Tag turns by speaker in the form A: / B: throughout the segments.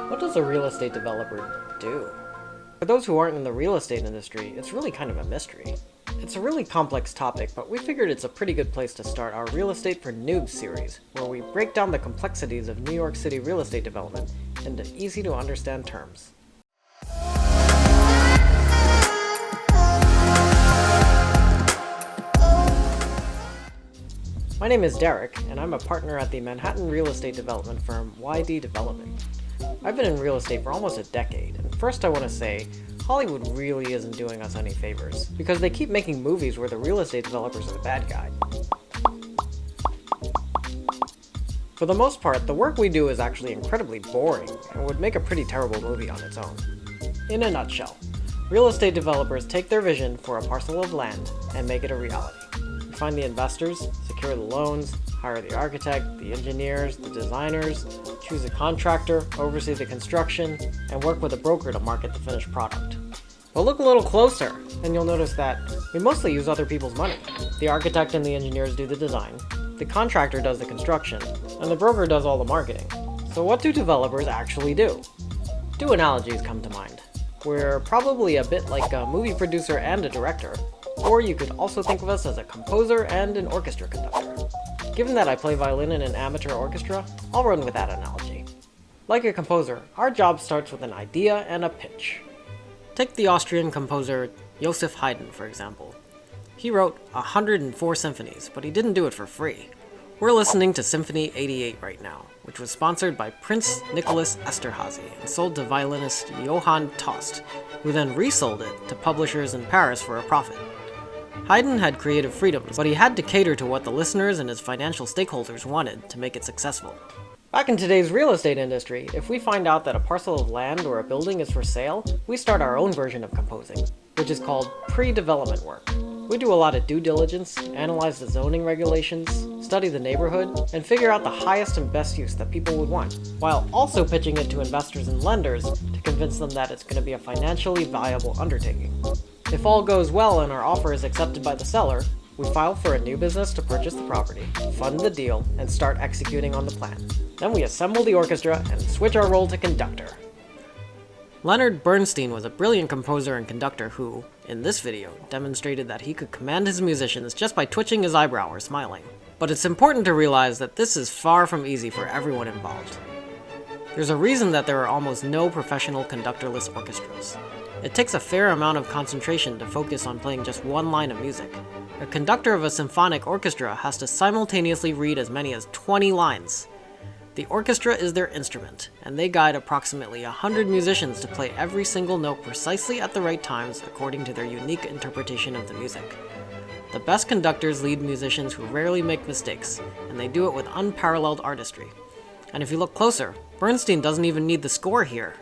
A: What does a real estate developer do? For those who aren't in the real estate industry, it's really kind of a mystery. It's a really complex topic, but we figured it's a pretty good place to start our Real Estate for Noobs series, where we break down the complexities of New York City real estate development into easy to understand terms. My name is Derek, and I'm a partner at the Manhattan real estate development firm YD Development. I've been in real estate for almost a decade, and first I want to say, Hollywood really isn't doing us any favors, because they keep making movies where the real estate developers are the bad guy. For the most part, the work we do is actually incredibly boring, and would make a pretty terrible movie on its own. In a nutshell, real estate developers take their vision for a parcel of land and make it a reality. We find the investors, secure the loans, hire the architect, the engineers, the designers, choose a contractor, oversee the construction, and work with a broker to market the finished product. But look a little closer, and you'll notice that we mostly use other people's money. The architect and the engineers do the design, the contractor does the construction, and the broker does all the marketing. So what do developers actually do? Two analogies come to mind. We're probably a bit like a movie producer and a director, or you could also think of us as a composer and an orchestra conductor. Given that I play violin in an amateur orchestra, I'll run with that analogy. Like a composer, our job starts with an idea and a pitch. Take the Austrian composer Joseph Haydn, for example. He wrote 104 symphonies, but he didn't do it for free. We're listening to Symphony 88 right now, which was sponsored by Prince Nicholas Esterhazy and sold to violinist Johann Tost, who then resold it to publishers in Paris for a profit. Haydn had creative freedoms, but he had to cater to what the listeners and his financial stakeholders wanted to make it successful. Back in today's real estate industry, if we find out that a parcel of land or a building is for sale, we start our own version of composing, which is called pre-development work. We do a lot of due diligence, analyze the zoning regulations, study the neighborhood, and figure out the highest and best use that people would want, while also pitching it to investors and lenders to convince them that it's going to be a financially viable undertaking. If all goes well and our offer is accepted by the seller, we file for a new business to purchase the property, fund the deal, and start executing on the plan. Then we assemble the orchestra and switch our role to conductor. Leonard Bernstein was a brilliant composer and conductor who, in this video, demonstrated that he could command his musicians just by twitching his eyebrow or smiling. But it's important to realize that this is far from easy for everyone involved. There's a reason that there are almost no professional conductorless orchestras. It takes a fair amount of concentration to focus on playing just one line of music. A conductor of a symphonic orchestra has to simultaneously read as many as 20 lines. The orchestra is their instrument, and they guide approximately 100 musicians to play every single note precisely at the right times according to their unique interpretation of the music. The best conductors lead musicians who rarely make mistakes, and they do it with unparalleled artistry. And if you look closer, Bernstein doesn't even need the score here.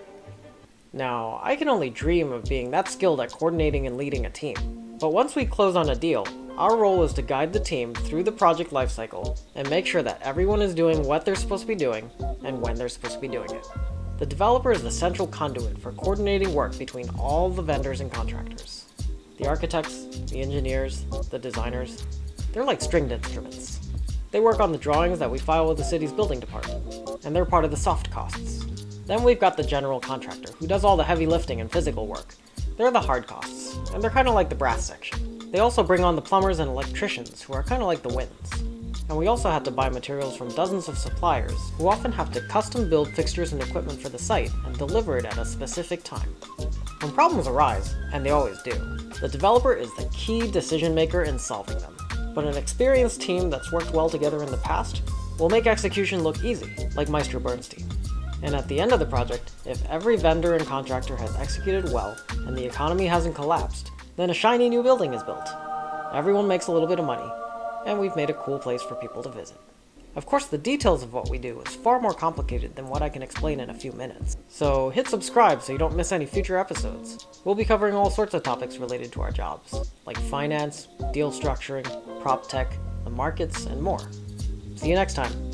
A: Now, I can only dream of being that skilled at coordinating and leading a team. But once we close on a deal, our role is to guide the team through the project lifecycle and make sure that everyone is doing what they're supposed to be doing and when they're supposed to be doing it. The developer is the central conduit for coordinating work between all the vendors and contractors. The architects, the engineers, the designers, they're like stringed instruments. They work on the drawings that we file with the city's building department, and they're part of the soft costs. Then we've got the general contractor, who does all the heavy lifting and physical work. They're the hard costs, and they're kind of like the brass section. They also bring on the plumbers and electricians, who are kind of like the winds. And we also have to buy materials from dozens of suppliers, who often have to custom build fixtures and equipment for the site and deliver it at a specific time. When problems arise, and they always do, the developer is the key decision maker in solving them. But an experienced team that's worked well together in the past will make execution look easy, like Maestro Bernstein. And at the end of the project, if every vendor and contractor has executed well and the economy hasn't collapsed, then a shiny new building is built. Everyone makes a little bit of money, and we've made a cool place for people to visit. Of course, the details of what we do is far more complicated than what I can explain in a few minutes. So hit subscribe so you don't miss any future episodes. We'll be covering all sorts of topics related to our jobs, like finance, deal structuring, prop tech, the markets, and more. See you next time.